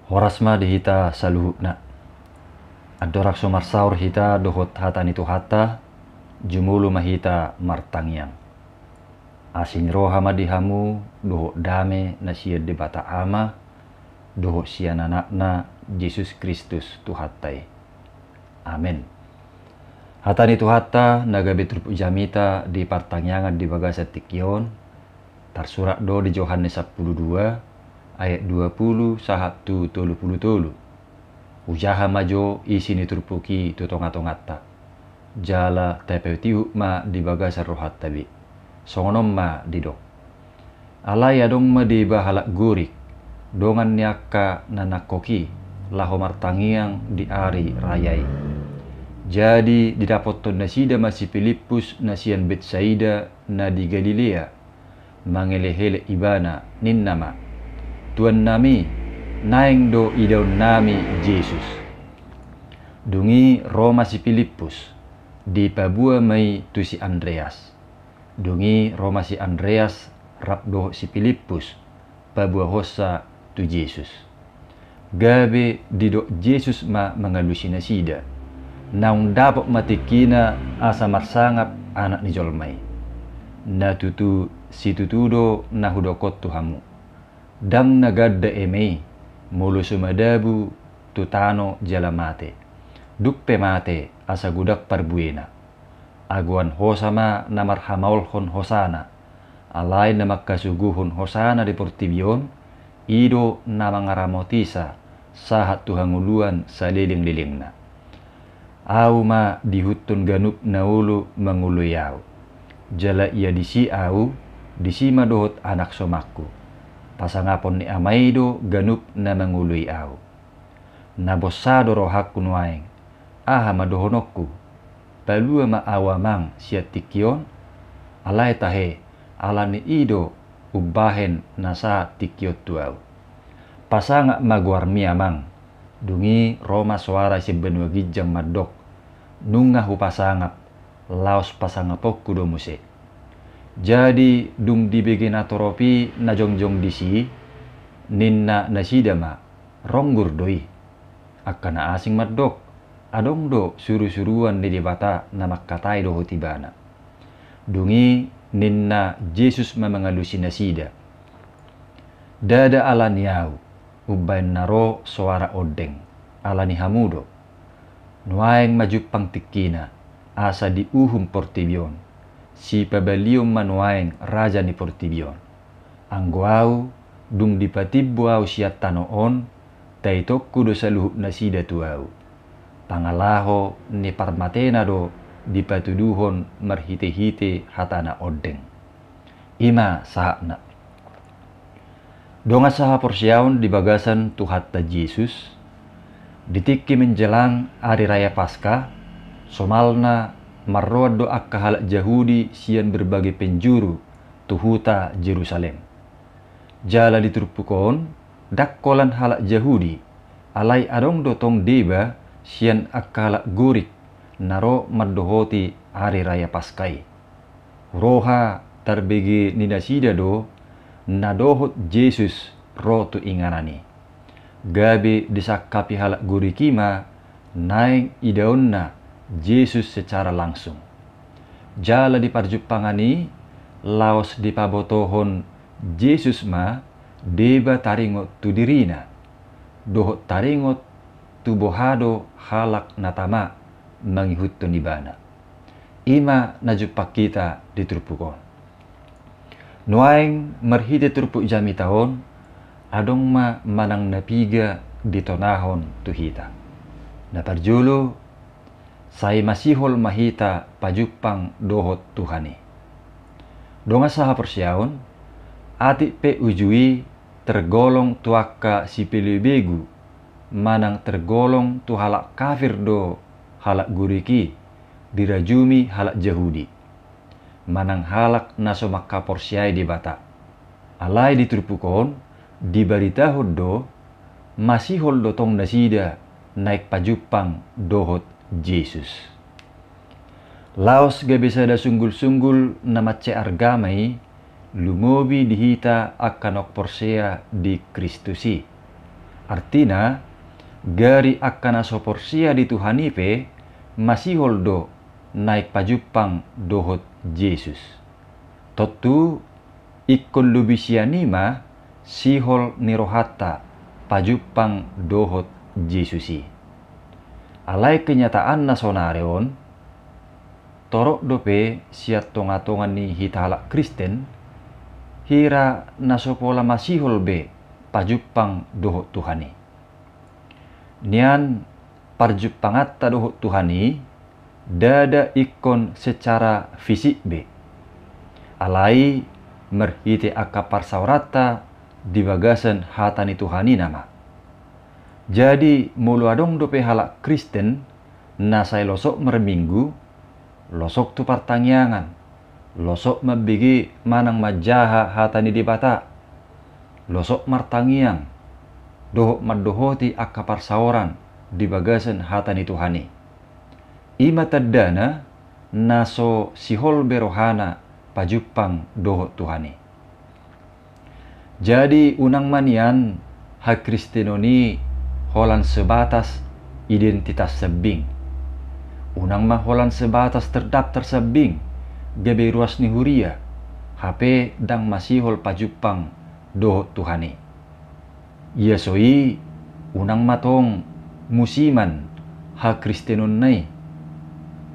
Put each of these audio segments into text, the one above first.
Horasma dihita saluhukna. Adorak somarsaur hita dohot hatan itu hata, jumulu mahita martangyang. Asin roha madihamu dohot dame na siya debata ama, dohot siya nanakna Yesus Kristus tuhatai. Amen. Hatan itu hata nagabitrup jamita di partangyangan di bagasa tikyon, tersurat do di Yohanes 12 ayat 20 sahatu tolu ujaha majo isi nitrupuki tutonga-tongata jala tepeutiu ma di bagasa rohat tabi songonom ma didok alai adong ma di bahalak gurik dongan niaka nanakoki laho martangiang di ari rayai. Jadi didapoton nasida masih Filipus nasian Betsaida na di Galilea mangelehele ibana ninnama Tuan nami naeng do idaun nami Yesus. Dungi Roma si Filipus di pabua mai tu si Andreas. Dungi Roma si Andreas rabdo si Filipus pabua hosa tu Yesus. Gabe didok Yesus ma mengalusi nasida. Naung dapat matikina asa marsangap anak ni jolmai. Na tutu si tutudo na hudokot tuhamu. Dang nagadda emei mulu sumadabu tutano jalamate duppe mate asa gudak parbuena aguan hosama namarhamaulhon hosana alai namakkasuguhun hosana di portibion ido namangaramotisa sahat tuhanguluan saliling-lilingna au ma dihutun ganup naulu manguluyau jala ia disi au disi madohot anak somakku pasangapon ni amaido ganup na mangului au. Nabosado rohakku nuaeng, aha madohonokku, palua ma awamang siat tikyon, alai tahe alani ido ubahen nasa tikyot tuau. Pasanga maguar miamang, dungi Roma suara si benua gijang madok, nunga hu pasangap, laos pasangapokku domuse. Jadi dung dibegin atoropi na jongjong disi ninna nasidama ronggur doi akana asing madok adong do suru-suruan di debata na makkatai do hotibana dungi ninna Yesus mamangalusi nasida dada alani yau ubain naro suara odeng alani hamudo nuaeng majupang tikina asa di uhum portibion si pabalium manuaeng raja ni portibion. Angguau dung dipatibbuau siat tanoon taitokku do saluhuk nasida tuau. Pangalaho ni parmatena do dipatuduhon marhite-hite hatana odeng. Ima sahakna. Donga saha porsiaun di bagasan tuhatta Yesus. Ditikki menjelang hari raya Paskah, somalna marroad do akka halak Yahudi sian berbagai penjuru tuhuta Jerusalem. Jala diturpukon dakkolan halak Yahudi alai adong do tong deba sian akka halak gurik naro maddohoti hari raya Paskai. Roha tarbegi ninasida do nadohot Yesus rotu inganani. Gabi disakapi halak gurikima naeng idaonna Yesus secara langsung. Jala di parjupangani, laos di pabotohon Yesus ma deba taringot tu dirina. Dohot taringot tu bohado halak natama mangihutun ibana. Ima najupak kita diturpukon. Nuaeng merhide turpuk jami tahun, adong ma manang napiga ditonahon tuhita. Naparjulu sai masihol mahita pajupang dohot Tuhani. Donga saha persiaon, ati pe ujui tergolong tuaka si pelebegu, manang tergolong tu halak kafir do halak guriki, dirajumi halak Yahudi. Manang halak nasomakka porsiai di bata. Alai diturpukon, dibaritahod do, masihol do tong nasida naik pajupang dohot Yesus. Laos gabisa da sunggul-sunggul na matce argamai, lumobi dihita akanok porsea di Kristusi. Artina, gari akana soporsia di Tuhan ipe, masih holdo naik pajupang dohot Yesus. Totu ikon lubisianima sihol nirohata pajupang dohot Yesusi. Alai kenyataan nasonareon, torok dope siat tonga-tongan ni hitala Kristen, hira nasopola masihol be pajupang dohot Tuhani. Nian parjupangatta dohot Tuhani, dada ikon secara fisik be. Alai merhite akka parsaurata di bagasan hatani Tuhani nama. Jadi mulu adong dope halak Kristen nasai losok merminggu, losok tu partangyangan, losok mabigi manang majaha hatani di bata, losok martangiang, dohok madohoti akka parsauran di bagasan hatani Tuhani. Ima tadana naso sihol berohana pajupang dohot Tuhani. Jadi unang manian ha Kristenoni holan sebatas identitas sebing. Unang mah holan sebatas terdaftar sebing gabe ruas ni huria HP dang masihol pajupang dohot Tuhani. Ia soi unang matong musiman ha Kristenon nai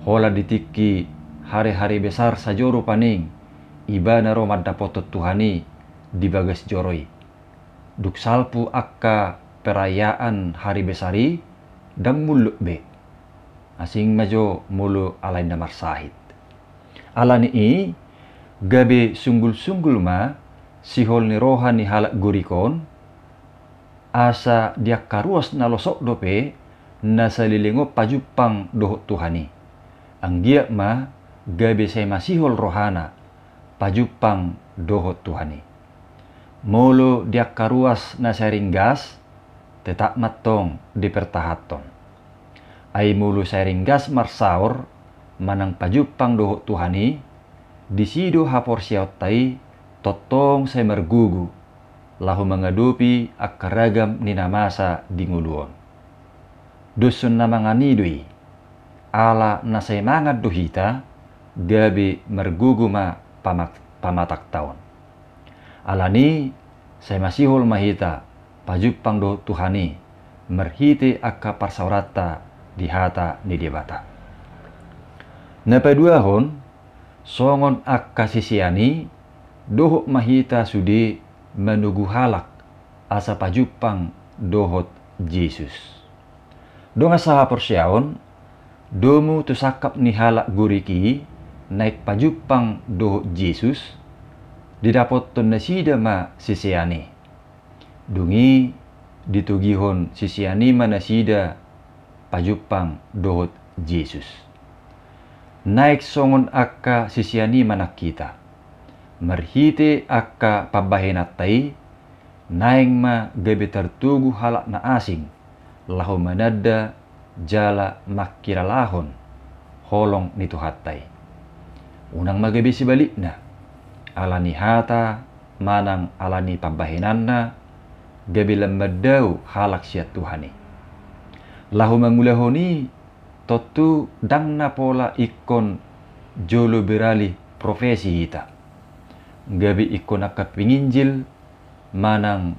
hola ditiki hari-hari besar sajoro paning iba naro madapotot Tuhani di bagas joroi. Duk salpu akka perayaan hari besari dan muluk be. Asing majo mulu alai namar sahid. Alani i gabe sunggul-sunggul ma sihol ni roha ni halak gurikon asa dia karuas na losok dope na salilingo pajupang dohot Tuhani. Anggia ma gabe say masihol rohana pajupang dohot Tuhani. Molo dia karuas na saringgas tetap matong dipertahaton. Ai mulu saringgas marsaur manang pajupang dohot Tuhani disido hapor siautai totong say mergugu lahu mengadupi akaragam ninamasa di nguluon. Dusun na manganidui ala nasay mangat duhita gabi merguguma pamatak taon. Alani say masihol mahita pajupang dohot Tuhani merhite akka parsaurata di hata ni debata. Napaduahon songon akka sisiani dohot mahita sudi menugu halak asa pajupang dohot Yesus. Donga saha persyaon domu tu sakap ni halak guriki naik pajupang dohot Yesus didapot ton nasida ma sisiani. Dungi ditugihon sisiani manasida pajupang dohot Yesus. Naik songon akka sisiani manak kita. Merhite akka pabahenatai naing ma gabe tertugu halak na asing lahu manada jala makiralahon holong nituhatai. Unang magabe sibalikna alani hata manang alani pabahenanna gabe lemedau halak siat Tuhani. Lahu mangulahoni totu dangna pola ikon jolo berali profesi hita. Gabi ikon akka pinginjil manang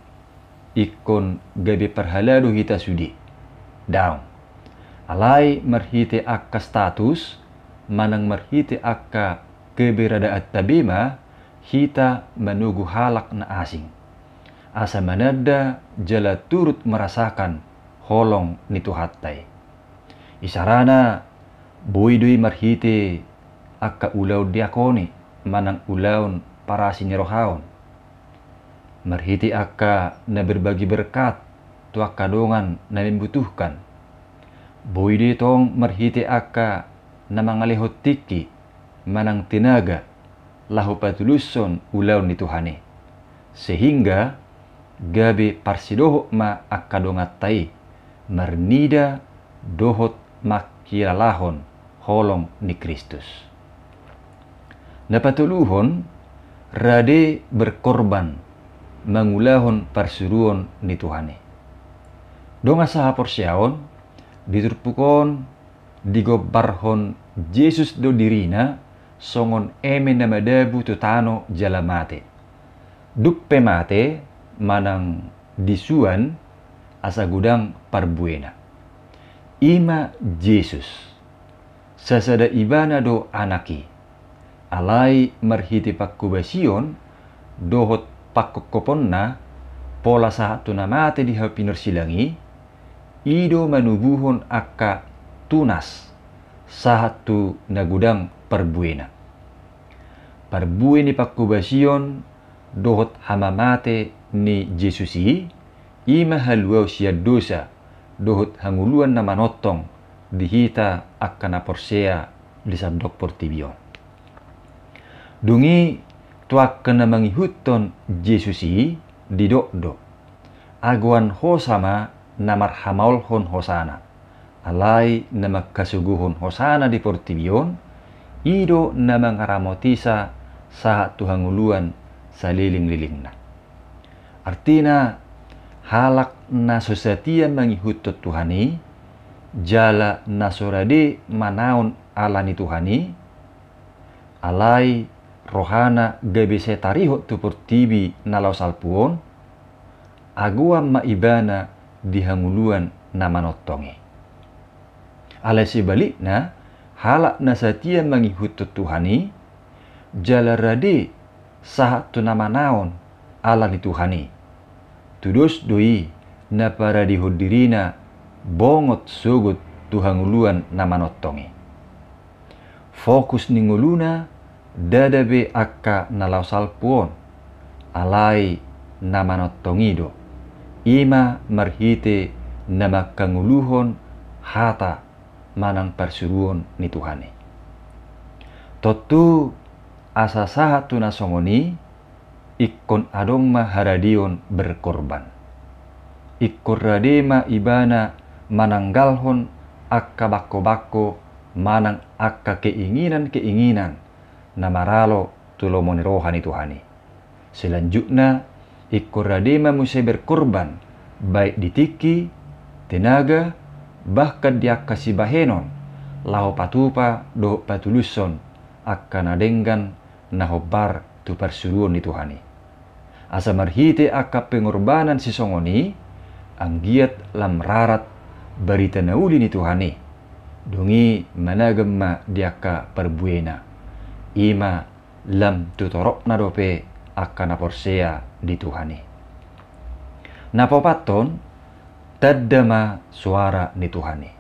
ikon gabi perhaladu hita sudi. Daung. Alai merhite akka status manang merhite akka keberadaat tabima hita menugu halak na asing. Asa manada jala turut merasakan holong nituhatai. Isarana buidui merhite akka ulau diakoni manang ulaun para sinirohaon. Merhiti akka na berbagi berkat tu akka dongan na membutuhkan. Boy ditong merhiti akka na mangalihot tiki manang tinaga lahu patuluson ulaw ni Tuhani. Sehingga gabi parsidoho ma akka dongatai mernida dohot makiralahon holong ni Kristus. Napatuluhon rade berkorban mangulahon parsuruon ni Tuhani. Donga saha porsiaon diturpukon digobarhon Jesus do dirina songon eme na madabu tutano jala mate. Duppe mate manang disuan asa gudang parbuena. Ima Jesus sasada ibana do anaki alai marhiti pakkubasion dohot pakkokoponna pola saat tuna mate di hapinor silangi ido manubuhon akka tunas saat tu nagudang parbuena. Parbueni pakkubasion dohot hamamate ni Jesusi ima haluau sia dosa dohot hanguluan na manotong dihita akka na porsea di sandok portibion. Dungi tuak kena mangihuton Jesusi di do aguan hosama namar hamaulhon hosana alai nama kasuguhon hosana di portibion ido nama ngaramotisa saat tuhanguluan saliling-lilingna. Artina halak na sosatia mangihutot Tuhani jala nasorade manaon alani Tuhani alai rohana gabese tarihot tu portibi nalau salpuon aguam maibana dihanguluan na manottonge. Alai sebalikna halak na satia mangihutot Tuhani jala rade sahat tu nama naon alani Tuhani tudus doi na para dihodirina bongot sugut tuhanguluan na manottonge. Fokus ninguluna dadabe akka nalau salpuon alai na manottongido ima marhite na makanguluhon hata manang persuruon ni Tuhani. Totu asa sahat tu nasongoni ikkon adong ma haradion berkorban. Ikkon radema ibana mananggalhon akka bako-bako manang akka keinginan-keinginan na maralo tulomoni rohani Tuhani. Selanjutnya ikkon radema musa berkorban baik ditiki, tenaga, bahkan diakka sibahenon lau patupa do patuluson akka nadenggan nahobar tu persuruan ni Tuhani. Asa marhite akka pengorbanan si songoni anggiat lam rarat barita nauli ni Tuhani dungi managemma diaka perbuena ima lam tutorok na dope akka na porsea di Tuhani. Napopaton taddama suara ni Tuhani.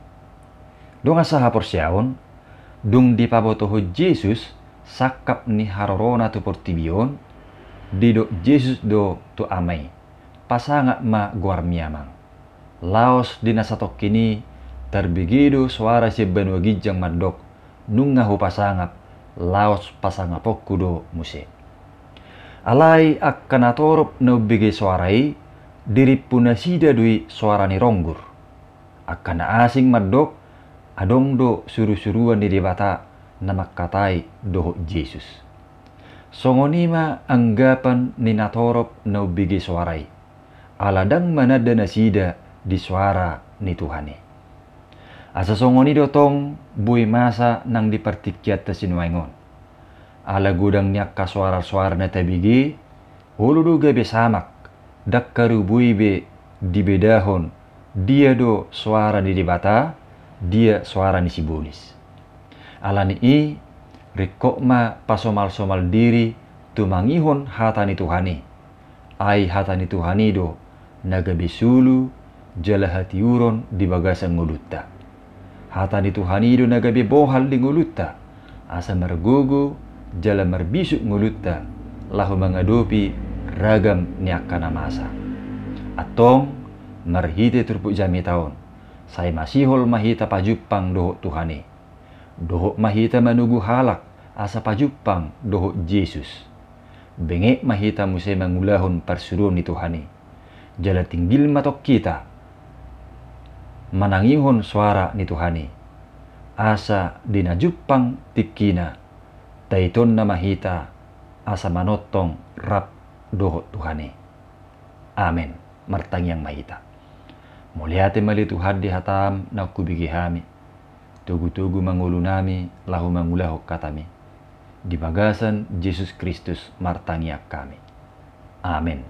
Dong asaha porseaon dung dipabotoho Jesus sakap ni harorona tu portibion dido Jesus do tu amai pasanga ma guarmiamang laos dinasatok kini terbigido suara si benua gijang mandok nungahu pasangap laos pasangapokku do muse alai akkana torop no bigi suarai diri punasida dui suara ni ronggur akkana asing mandok adong do suru-suruan di debata nama katai doho Jesus. Songonima anggapan ni natorop no bigi suarai. Aladang manada nasida di suara ni Tuhani. Asa songoni dotong bui masa nang dipertikiat tasinuangon. Ala gudang niak ka suara-suara na tabigi, ulu gabe samak, dakkaru bui be dibedahon, dia do suara di debata, dia suara ni sibolis. Alani i rikokma pasomal-somal diri tumangihon hatani Tuhani. Ai hatani Tuhani do nagabe sulu jala hati uron di bagasan ngulutta. Hatani Tuhani do nagabe bohal di ngulutta. Asa margogo jala marbisuk ngulutta lahu mengadopi ragam niakana masa. Atong marhite turpuk jami taon. Saya masihol mahita pajupang doho Tuhani. Doho mahita manugu halak asa pajupang doho Jesus. Bengek mahita musay mangulahon persuruan ni Tuhani. Jala tinggil matok kita manangihon suara ni Tuhani. Asa dinajupang tikina taiton na mahita asa manotong rap doho Tuhani. Amen. Martangyang mahita. Muliate mali Tuhan di hatam na kubigi hami. Tugu-tugu mangulu nami lahu mangulahu katami. Di bagasan Yesus Kristus martangiak kami. Amin.